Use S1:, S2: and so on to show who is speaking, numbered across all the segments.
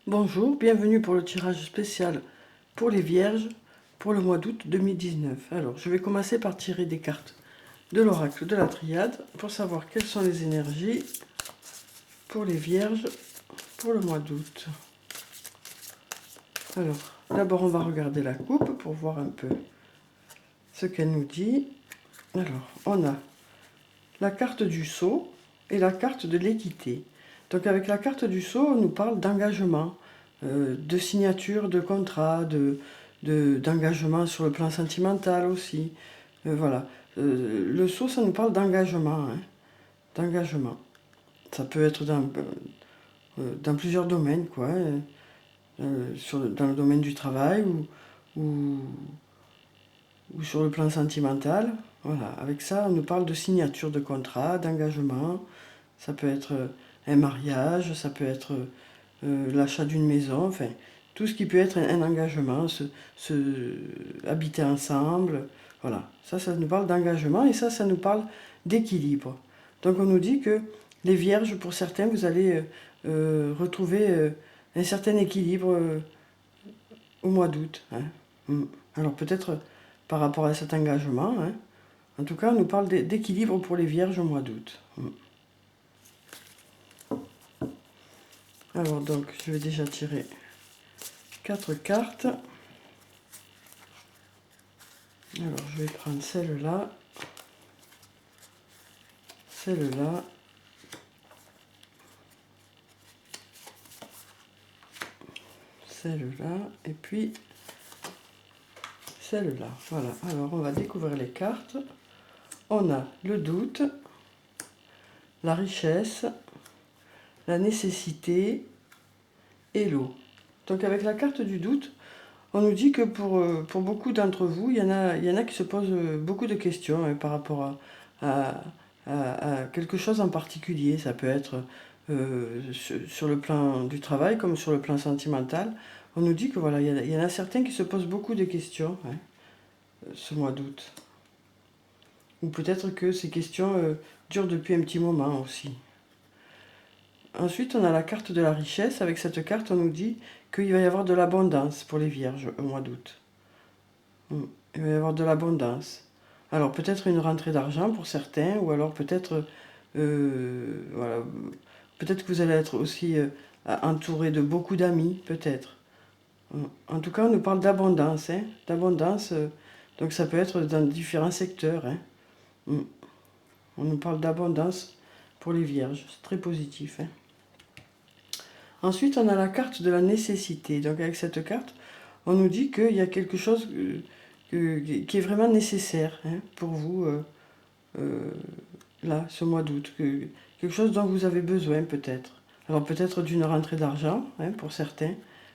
S1: Bonjour, bienvenue pour le tirage spécial pour les Vierges pour le mois d'août 2019. Alors, je vais commencer par tirer des cartes de l'oracle de la Triade pour savoir quelles sont les énergies pour les Vierges pour le mois d'août. Alors, d'abord on va regarder la coupe pour voir un peu ce qu'elle nous dit. Alors, on a la carte du sceau et la carte de l'équité. Donc avec la carte du sceau, on nous parle d'engagement, de signature de contrat, d'engagement sur le plan sentimental aussi. Voilà. Le sceau, ça nous parle d'engagement. Hein, d'engagement. Ça peut être dans plusieurs domaines, quoi. Dans le domaine du travail ou, ou sur le plan sentimental. Voilà. Avec ça, on nous parle de signature de contrat, d'engagement. Ça peut être un mariage, ça peut être l'achat d'une maison, enfin, tout ce qui peut être un engagement, habiter ensemble, voilà. Ça nous parle d'engagement et ça nous parle d'équilibre. Donc on nous dit que les Vierges, pour certains, vous allez retrouver un certain équilibre au mois d'août. Hein. Alors peut-être par rapport à cet engagement, hein. En tout cas, on nous parle d'équilibre pour les Vierges au mois d'août. Alors donc, je vais déjà tirer 4 cartes. Alors, je vais prendre celle-là, celle-là, celle-là, et puis celle-là. Voilà, alors on va découvrir les cartes. On a le doute, la richesse, la nécessité et l'eau. Donc avec la carte du doute, on nous dit que pour beaucoup d'entre vous, il y en a qui se posent beaucoup de questions hein, par rapport à quelque chose en particulier. Ça peut être sur le plan du travail comme sur le plan sentimental. On nous dit que voilà, il y en a certains qui se posent beaucoup de questions hein, ce mois d'août. Ou peut-être que ces questions durent depuis un petit moment aussi. Ensuite, on a la carte de la richesse. Avec cette carte, on nous dit qu'il va y avoir de l'abondance pour les Vierges au mois d'août. Il va y avoir de l'abondance. Alors peut-être une rentrée d'argent pour certains, ou alors peut-être voilà, peut-être que vous allez être aussi entouré de beaucoup d'amis, peut-être. En tout cas, on nous parle d'abondance, hein, d'abondance. Donc ça peut être dans différents secteurs. Hein. On nous parle d'abondance pour les Vierges, c'est très positif. Hein. Ensuite, on a la carte de la nécessité. Donc avec cette carte, on nous dit qu'il y a quelque chose qui est vraiment nécessaire hein, pour vous là, ce mois d'août. Quelque chose dont vous avez besoin peut-être. Alors peut-être d'une rentrée d'argent hein, pour certains.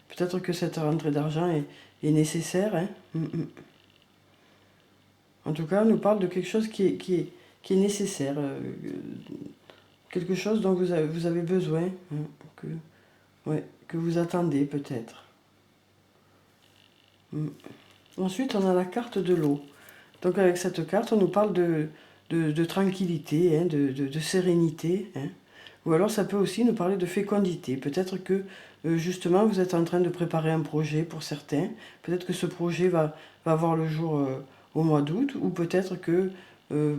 S1: Peut-être que cette rentrée d'argent est nécessaire. Hein. En tout cas, on nous parle de quelque chose qui est nécessaire. Quelque chose dont vous avez besoin. Hein, que vous attendez peut-être. Ensuite, on a la carte de l'eau. Donc avec cette carte, on nous parle de tranquillité, hein, de sérénité. Hein. Ou alors ça peut aussi nous parler de fécondité. Peut-être que justement vous êtes en train de préparer un projet pour certains. Peut-être que ce projet va voir le jour au mois d'août. Ou peut-être que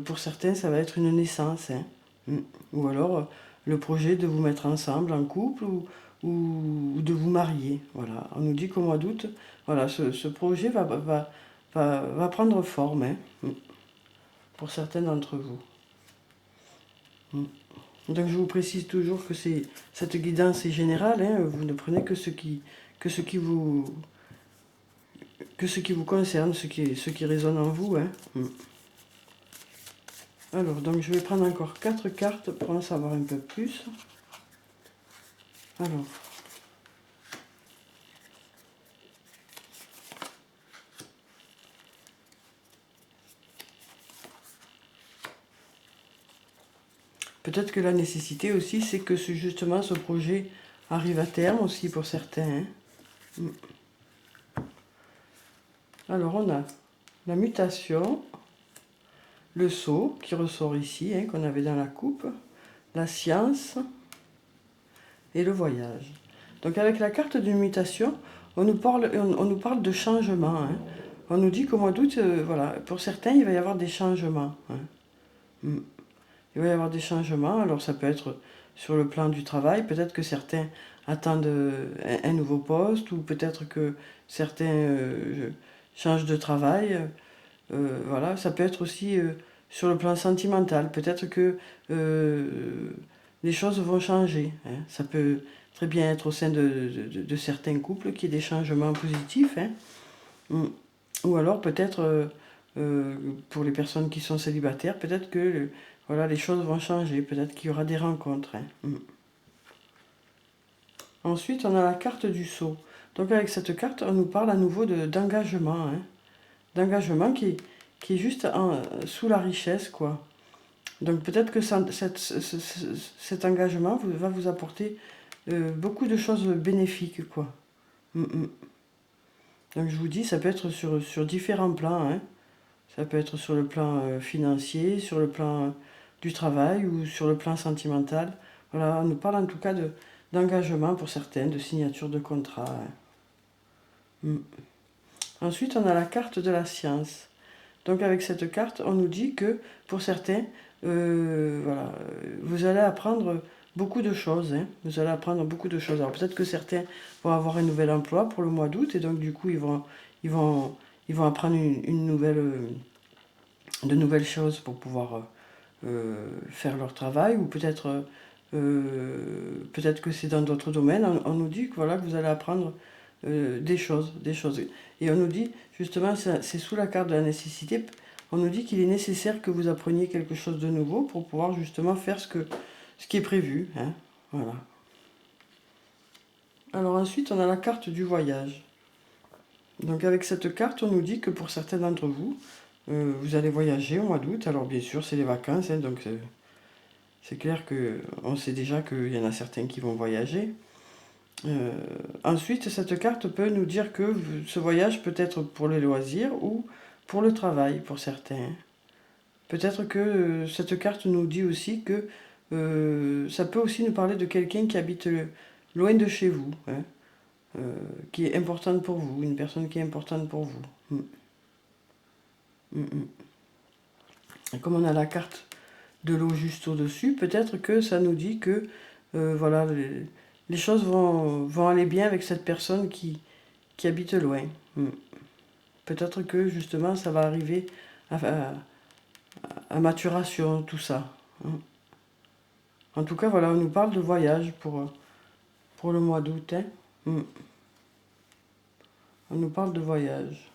S1: pour certains ça va être une naissance. Hein. Ou alors le projet de vous mettre ensemble en couple ou de vous marier. Voilà. On nous dit qu'au mois d'août, voilà, ce projet va prendre forme hein, pour certains d'entre vous. Donc je vous précise toujours que cette guidance est générale, hein, vous ne prenez que ce qui vous concerne, ce qui résonne en vous. Hein. Alors, donc je vais prendre encore 4 cartes pour en savoir un peu plus. Alors, peut-être que la nécessité aussi, c'est que justement ce projet arrive à terme aussi pour certains. Hein. Alors on a la mutation, le sceau qui ressort ici, hein, qu'on avait dans la coupe, la science et le voyage. Donc avec la carte de mutation, on nous parle de changement, hein. On nous dit qu'au mois d'août, voilà, pour certains, il va y avoir des changements, hein. Mm. Il va y avoir des changements, alors ça peut être sur le plan du travail, peut-être que certains attendent un nouveau poste, ou peut-être que certains changent de travail. Voilà, ça peut être aussi sur le plan sentimental, peut-être que les choses vont changer, hein. Ça peut très bien être au sein de certains couples qu'il y ait des changements positifs, hein. Mm. Ou alors peut-être pour les personnes qui sont célibataires, peut-être que voilà, les choses vont changer, peut-être qu'il y aura des rencontres, hein. Mm. Ensuite, on a la carte du sceau. Donc avec cette carte, on nous parle à nouveau d'engagement, hein. D'engagement qui est juste sous la richesse, quoi. Donc peut-être que cet engagement va vous apporter beaucoup de choses bénéfiques, quoi. Mm, mm. Donc je vous dis, ça peut être sur différents plans, hein. Ça peut être sur le plan financier, sur le plan du travail ou sur le plan sentimental. Voilà, on nous parle en tout cas d'engagement pour certains, de signature de contrat, hein. Mm. Ensuite, on a la carte de la science. Donc avec cette carte, on nous dit que pour certains, voilà, vous allez apprendre beaucoup de choses, hein. Vous allez apprendre beaucoup de choses. Alors peut-être que certains vont avoir un nouvel emploi pour le mois d'août et donc du coup ils vont, ils vont apprendre de nouvelles choses pour pouvoir faire leur travail, ou peut-être que c'est dans d'autres domaines. On nous dit que voilà, que vous allez apprendre des choses, des choses. Et on nous dit, justement, c'est sous la carte de la nécessité, on nous dit qu'il est nécessaire que vous appreniez quelque chose de nouveau pour pouvoir justement faire ce qui est prévu, hein. Voilà. Alors ensuite, on a la carte du voyage. Donc avec cette carte, on nous dit que pour certains d'entre vous, vous allez voyager au mois d'août. Alors bien sûr, c'est les vacances, hein, donc c'est clair qu'on sait déjà qu'il y en a certains qui vont voyager. Ensuite, cette carte peut nous dire que ce voyage peut être pour les loisirs ou pour le travail, pour certains. Peut-être que cette carte nous dit aussi que ça peut aussi nous parler de quelqu'un qui habite loin de chez vous, hein, qui est importante pour vous, une personne qui est importante pour vous. Mm. Mm, mm. Et comme on a la carte de l'eau juste au-dessus, peut-être que ça nous dit que voilà, les choses vont aller bien avec cette personne qui habite loin. Mm. Peut-être que justement ça va arriver à maturation, tout ça. Mm. En tout cas, voilà, on nous parle de voyage pour le mois d'août, hein. Mm. On nous parle de voyage.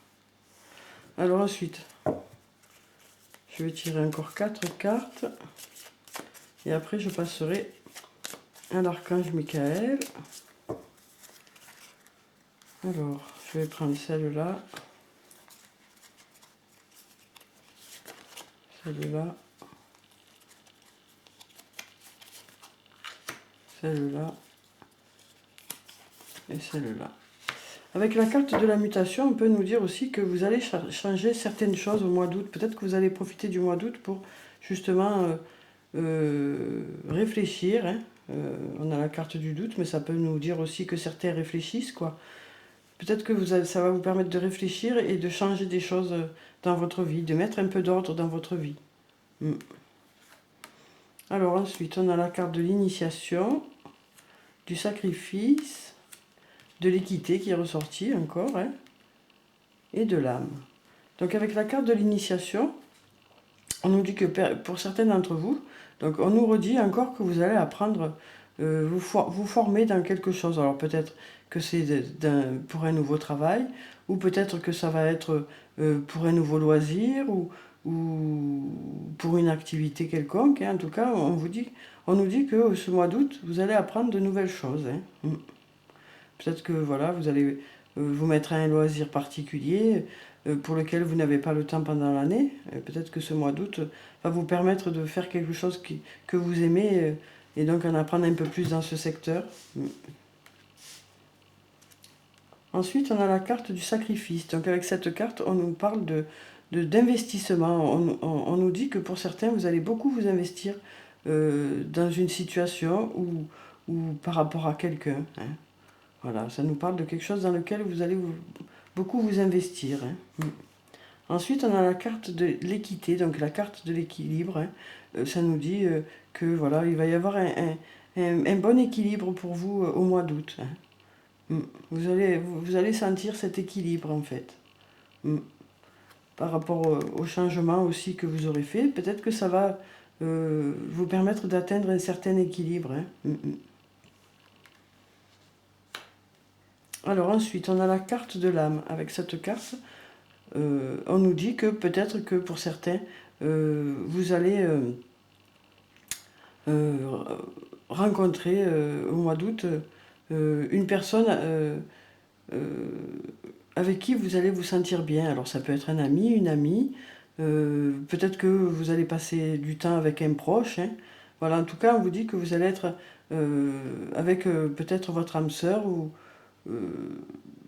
S1: Alors ensuite, je vais tirer encore 4 cartes. Et après, je passerai à l'archange Michael. Alors, je vais prendre celle-là. Celle-là. Celle-là. Et celle-là. Avec la carte de la mutation, on peut nous dire aussi que vous allez changer certaines choses au mois d'août. Peut-être que vous allez profiter du mois d'août pour justement réfléchir, hein. On a la carte du doute, mais ça peut nous dire aussi que certains réfléchissent, quoi. Peut-être que ça va vous permettre de réfléchir et de changer des choses dans votre vie, de mettre un peu d'ordre dans votre vie. Mm. Alors ensuite, on a la carte de l'initiation, du sacrifice, de l'équité qui est ressortie encore, hein, et de l'âme. Donc avec la carte de l'initiation, on nous dit que pour certains d'entre vous, donc on nous redit encore que vous allez apprendre, vous former dans quelque chose. Alors peut-être que c'est pour un nouveau travail, ou peut-être que ça va être pour un nouveau loisir, ou pour une activité quelconque, hein. En tout cas, on nous dit que ce mois d'août, vous allez apprendre de nouvelles choses, hein. Mm. Peut-être que voilà, vous allez vous mettre à un loisir particulier pour lequel vous n'avez pas le temps pendant l'année. Peut-être que ce mois d'août va vous permettre de faire quelque chose que vous aimez et donc en apprendre un peu plus dans ce secteur. Ensuite, on a la carte du sacrifice. Donc avec cette carte, on nous parle d'investissement. On nous dit que pour certains, vous allez beaucoup vous investir dans une situation ou par rapport à quelqu'un, hein. Voilà, ça nous parle de quelque chose dans lequel vous allez beaucoup vous investir. Hein. Ensuite, on a la carte de l'équité, donc la carte de l'équilibre. Hein. Ça nous dit que voilà, il va y avoir un bon équilibre pour vous au mois d'août. Hein. Vous allez sentir cet équilibre en fait. Par rapport au changement aussi que vous aurez fait, peut-être que ça va vous permettre d'atteindre un certain équilibre. Hein. Alors ensuite, on a la carte de l'âme. Avec cette carte, on nous dit que peut-être que pour certains, vous allez rencontrer au mois d'août une personne avec qui vous allez vous sentir bien. Alors ça peut être un ami, une amie, peut-être que vous allez passer du temps avec un proche. Hein. Voilà, en tout cas, on vous dit que vous allez être avec peut-être votre âme sœur.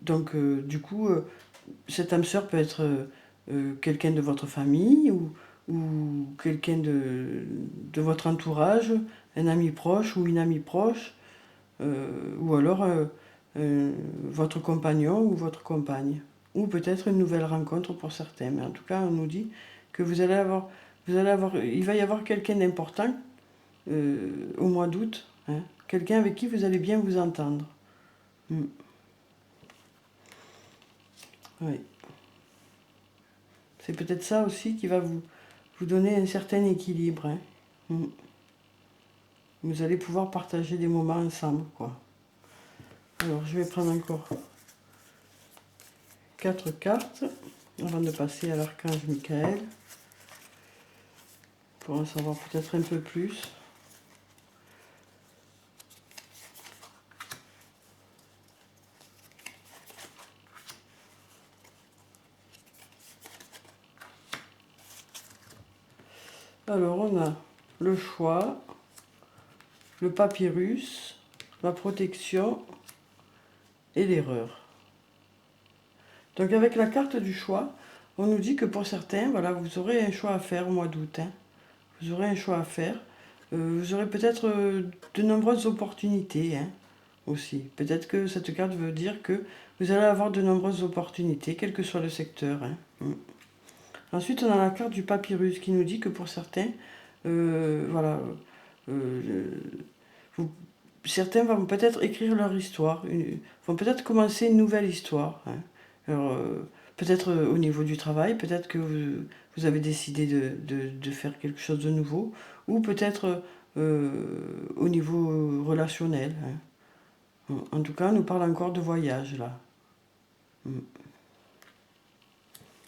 S1: Donc, du coup, cette âme sœur peut être quelqu'un de votre famille ou quelqu'un de votre entourage, un ami proche ou une amie proche, ou alors votre compagnon ou votre compagne, ou peut-être une nouvelle rencontre pour certains. Mais en tout cas, on nous dit que il va y avoir quelqu'un d'important au mois d'août, hein, quelqu'un avec qui vous allez bien vous entendre. Oui. C'est peut-être ça aussi qui va vous donner un certain équilibre. Hein. Vous allez pouvoir partager des moments ensemble, quoi. Alors, je vais prendre encore 4 cartes avant de passer à l'archange Michael pour en savoir peut-être un peu plus. Alors, on a le choix, le papyrus, la protection et l'erreur. Donc, avec la carte du choix, on nous dit que pour certains, voilà, vous aurez un choix à faire au mois d'août. Hein. Vous aurez un choix à faire. Vous aurez peut-être de nombreuses opportunités hein, aussi. Peut-être que cette carte veut dire que vous allez avoir de nombreuses opportunités, quel que soit le secteur. Hein. Ensuite, on a la carte du papyrus qui nous dit que pour certains, voilà, certains vont peut-être écrire leur histoire, vont peut-être commencer une nouvelle histoire. Hein. Alors, peut-être au niveau du travail, peut-être que vous avez décidé de faire quelque chose de nouveau, ou peut-être au niveau relationnel. Hein. En tout cas, on nous parle encore de voyage là.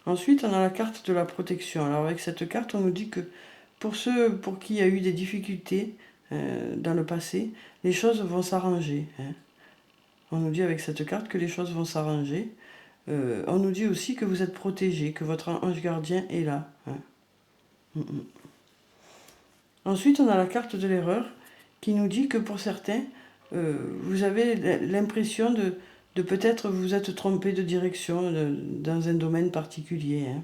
S1: Ensuite, on a la carte de la protection. Alors avec cette carte, on nous dit que pour ceux pour qui il y a eu des difficultés dans le passé, les choses vont s'arranger. Hein. On nous dit avec cette carte que les choses vont s'arranger. On nous dit aussi que vous êtes protégé, que votre ange gardien est là. Hein. Ensuite, on a la carte de l'erreur qui nous dit que pour certains, vous avez l'impression de peut-être vous être trompé de direction dans un domaine particulier. Hein.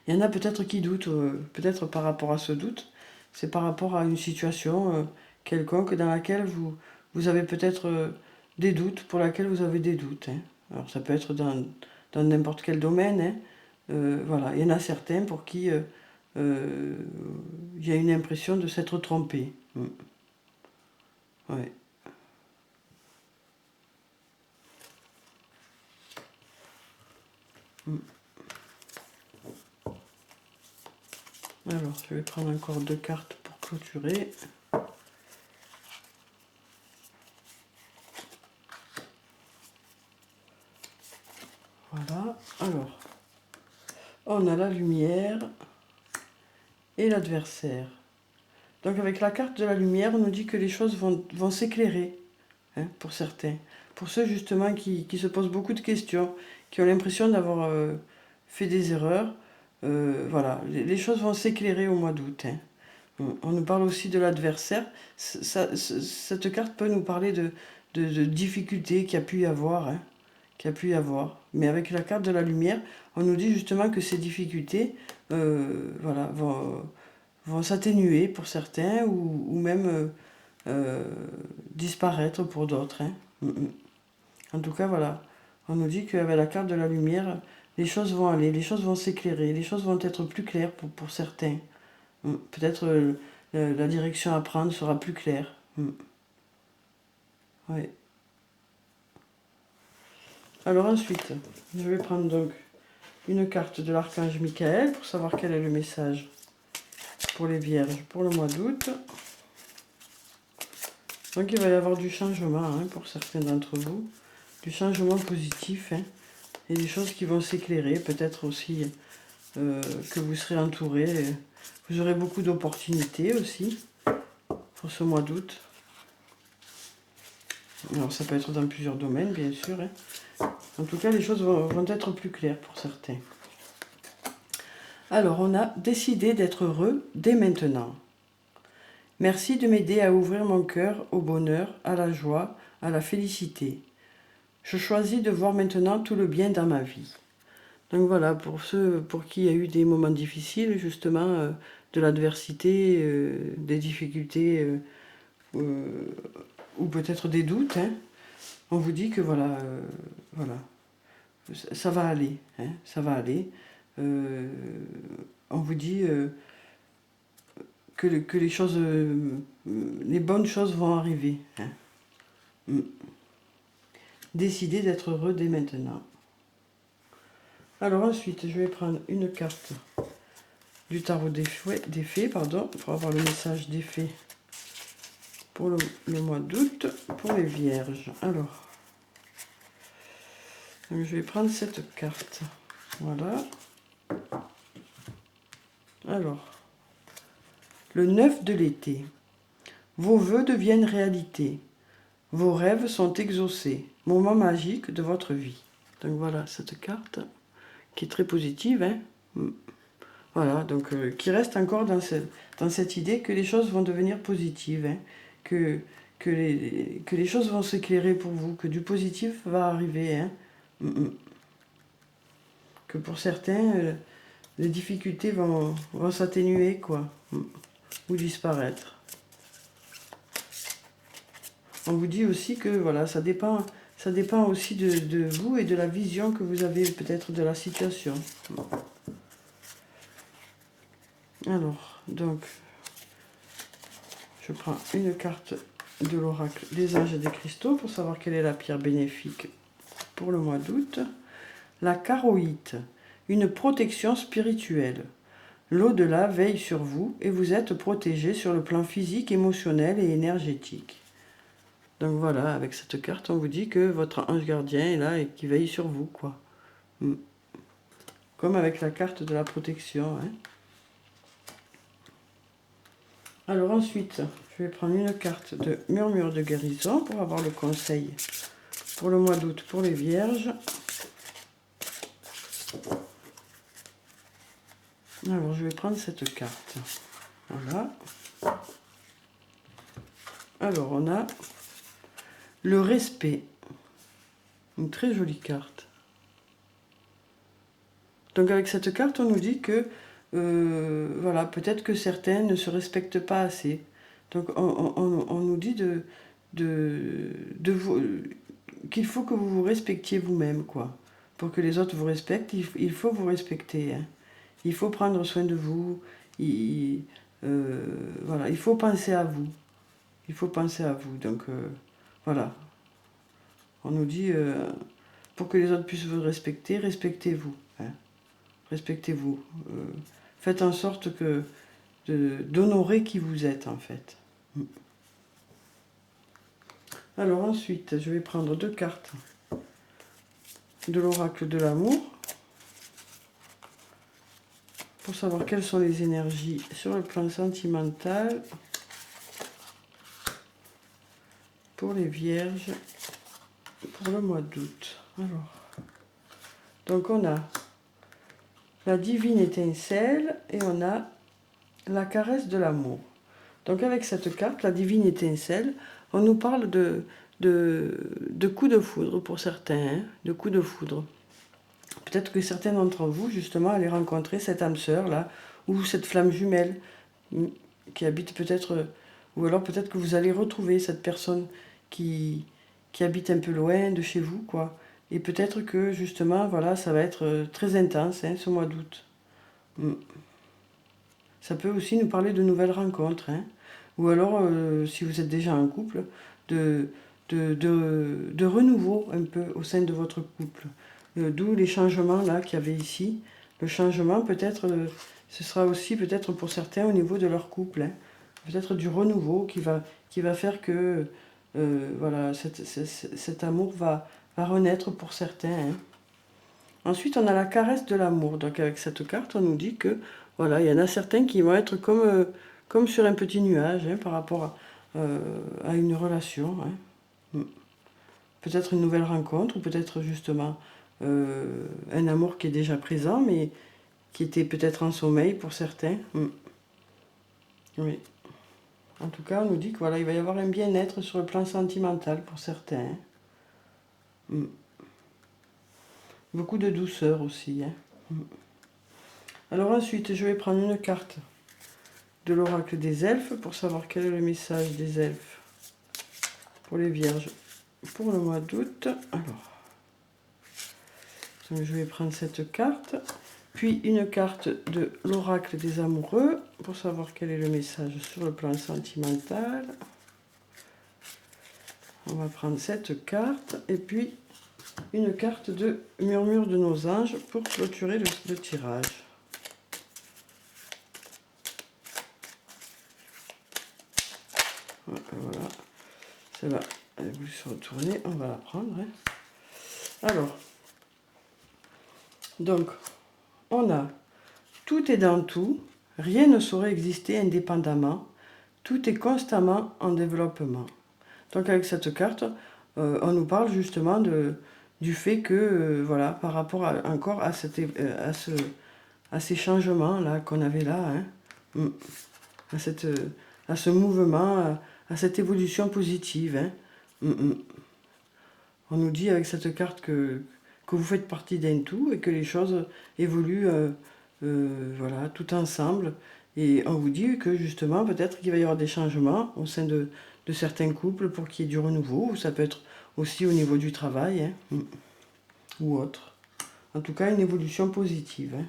S1: Il y en a peut-être qui doutent, peut-être par rapport à ce doute, c'est par rapport à une situation quelconque dans laquelle vous avez peut-être des doutes, pour laquelle vous avez des doutes. Hein. Alors ça peut être dans n'importe quel domaine. Hein. Voilà, il y en a certains pour qui il y a une impression de s'être trompé. Ouais. Alors, je vais prendre encore 2 cartes pour clôturer. Voilà. Alors, on a la lumière et l'adversaire. Donc avec la carte de la lumière, on nous dit que les choses vont s'éclairer, hein, pour certains. Pour ceux justement qui se posent beaucoup de questions, qui ont l'impression d'avoir fait des erreurs, voilà, les choses vont s'éclairer au mois d'août. Hein. On nous parle aussi de l'adversaire. Cette carte peut nous parler de difficultés qu'il y a pu y avoir. Hein, qu'il y a pu y avoir. Mais avec la carte de la lumière, on nous dit justement que ces difficultés voilà, vont s'atténuer pour certains ou même disparaître pour d'autres. Hein. En tout cas, voilà. On nous dit qu'avec la carte de la lumière, les choses vont aller, les choses vont s'éclairer, les choses vont être plus claires pour certains. Peut-être la direction à prendre sera plus claire. Ouais. Alors ensuite, je vais prendre donc une carte de l'archange Michael pour savoir quel est le message pour les vierges pour le mois d'août. Donc il va y avoir du changement pour certains d'entre vous, du changement positif et des choses qui vont s'éclairer, peut-être aussi que vous serez entouré, vous aurez beaucoup d'opportunités aussi pour ce mois d'août. Alors ça peut être dans plusieurs domaines bien sûr. En tout cas les choses vont être plus claires pour certains. Alors on a décidé d'être heureux dès maintenant. Merci de m'aider à ouvrir mon cœur au bonheur, à la joie, à la félicité. Je choisis de voir maintenant tout le bien dans ma vie. Donc voilà, pour ceux pour qui il y a eu des moments difficiles, justement, de l'adversité, des difficultés ou peut-être des doutes, on vous dit que voilà, voilà, ça va aller, ça va aller. On vous dit que les choses, les bonnes choses vont arriver. Décidez d'être heureux dès maintenant. Alors ensuite, je vais prendre une carte du tarot des fées, pour avoir le message des fées pour le mois d'août, pour les vierges. Alors, donc je vais prendre cette carte. Voilà. Alors, le 9 de l'été. Vos vœux deviennent réalité. Vos rêves sont exaucés. Moment magique de votre vie. Donc voilà, cette carte qui est très positive. Voilà, donc qui reste encore dans cette idée que les choses vont devenir positives. Que les choses vont s'éclairer pour vous, que du positif va arriver. Que pour certains, les difficultés vont s'atténuer, quoi, ou disparaître. On vous dit aussi que voilà, ça dépend aussi de vous et de la vision que vous avez peut-être de la situation. Alors, donc, je prends une carte de l'oracle des anges et des cristaux pour savoir quelle est la pierre bénéfique pour le mois d'août. La charoïte, une protection spirituelle. L'au-delà veille sur vous et vous êtes protégé sur le plan physique, émotionnel et énergétique. Donc voilà, avec cette carte, on vous dit que votre ange gardien est là et qui veille sur vous, quoi. Comme avec la carte de la protection. Alors ensuite, je vais prendre une carte de murmure de guérison pour avoir le conseil pour le mois d'août pour les vierges. Alors je vais prendre cette carte. Voilà. Alors on a le respect. Une très jolie carte. Donc avec cette carte, on nous dit que voilà, peut-être que certains ne se respectent pas assez. Donc on nous dit qu'il faut que vous vous respectiez vous-même, quoi. Pour que les autres vous respectent, il faut vous respecter. Il faut prendre soin de vous. Voilà, il faut penser à vous. Il faut penser à vous. Donc voilà. On nous dit, pour que les autres puissent vous respecter, respectez-vous. Respectez-vous. Faites en sorte d'honorer qui vous êtes, en fait. Alors ensuite, je vais prendre 2 cartes de l'oracle de l'amour pour savoir quelles sont les énergies sur le plan sentimental pour les vierges pour le mois d'août. Alors, donc on a la divine étincelle et on a la caresse de l'amour. Donc avec cette carte, la divine étincelle, on nous parle de coups de foudre pour certains, de coups de foudre. Peut-être que certains d'entre vous, justement, allez rencontrer cette âme sœur là, ou cette flamme jumelle qui habite peut-être, ou alors peut-être que vous allez retrouver cette personne qui qui habitent un peu loin de chez vous, quoi. Et peut-être que justement, voilà, ça va être très intense, hein, ce mois d'août. Ça peut aussi nous parler de nouvelles rencontres, hein. Ou alors, si vous êtes déjà en couple, de, de renouveau un peu au sein de votre couple. D'où les changements là qu'il y avait ici. Le changement, peut-être, ce sera aussi peut-être pour certains au niveau de leur couple, hein. Peut-être du renouveau qui va faire que voilà, cet amour va renaître pour certains, hein. Ensuite, on a la caresse de l'amour. Donc avec cette carte, on nous dit que voilà, il y en a certains qui vont être comme, comme sur un petit nuage, hein, par rapport à une relation, hein. Peut-être une nouvelle rencontre, ou peut-être justement un amour qui est déjà présent, mais qui était peut-être en sommeil pour certains. Oui. En tout cas, on nous dit que voilà, il va y avoir un bien-être sur le plan sentimental pour certains, hein. Beaucoup de douceur aussi, hein. Alors ensuite, je vais prendre une carte de l'oracle des elfes pour savoir quel est le message des elfes pour les vierges pour le mois d'août. Alors, donc je vais prendre cette carte, puis une carte de l'oracle des amoureux pour savoir quel est le message sur le plan sentimental. On va prendre cette carte et puis une carte de murmure de nos anges pour clôturer le tirage. Voilà, celle-là, elle voulu se retourner, on va la prendre, hein. Alors, donc, on a tout est dans tout, rien ne saurait exister indépendamment, tout est constamment en développement. Donc avec cette carte, on nous parle justement du fait que, voilà, par rapport encore à ces changements-là qu'on avait là, hein, à ce mouvement, à cette évolution positive, hein. On nous dit avec cette carte que vous faites partie d'un tout et que les choses évoluent voilà, tout ensemble. Et on vous dit que justement, peut-être qu'il va y avoir des changements au sein de certains couples pour qu'il y ait du renouveau. Ou ça peut être aussi au niveau du travail, hein, ou autre. En tout cas, une évolution positive, hein.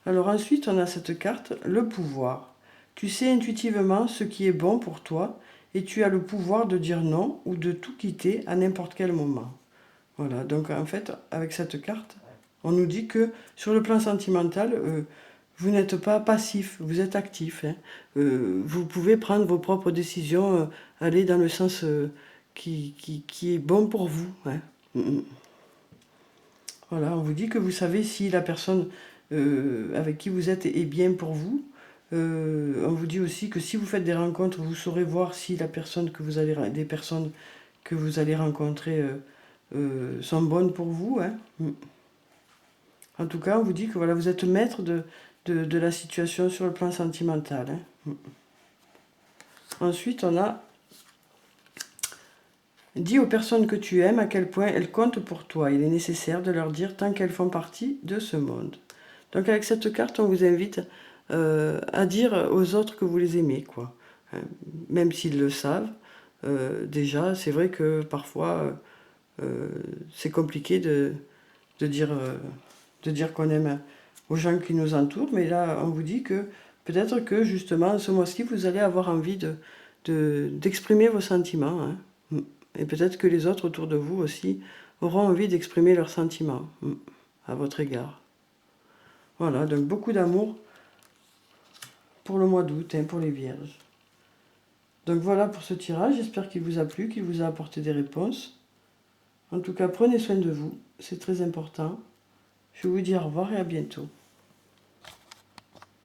S1: Alors ensuite, on a cette carte, le pouvoir. Tu sais intuitivement ce qui est bon pour toi et tu as le pouvoir de dire non ou de tout quitter à n'importe quel moment. Voilà, donc en fait, avec cette carte, on nous dit que sur le plan sentimental, vous n'êtes pas passif, vous êtes actif, hein. Vous pouvez prendre vos propres décisions, aller dans le sens qui est bon pour vous, hein. Voilà, on vous dit que vous savez si la personne avec qui vous êtes est bien pour vous. On vous dit aussi que si vous faites des rencontres, vous saurez voir si des personnes que vous allez rencontrer sont bonnes pour vous, hein. En tout cas, on vous dit que voilà, vous êtes maître de la situation sur le plan sentimental, hein. Ensuite, on a dis aux personnes que tu aimes à quel point elles comptent pour toi. Il est nécessaire de leur dire tant qu'elles font partie de ce monde. Donc avec cette carte, on vous invite à dire aux autres que vous les aimez, quoi. Même s'ils le savent. Déjà, c'est vrai que parfois, c'est compliqué de dire qu'on aime aux gens qui nous entourent. Mais là, on vous dit que peut-être que justement, ce mois-ci, vous allez avoir envie d'exprimer vos sentiments, hein. Et peut-être que les autres autour de vous aussi auront envie d'exprimer leurs sentiments à votre égard. Voilà, donc beaucoup d'amour pour le mois d'août, hein, pour les vierges. Donc voilà pour ce tirage, j'espère qu'il vous a plu, qu'il vous a apporté des réponses. En tout cas, prenez soin de vous, c'est très important. Je vous dis au revoir et à bientôt.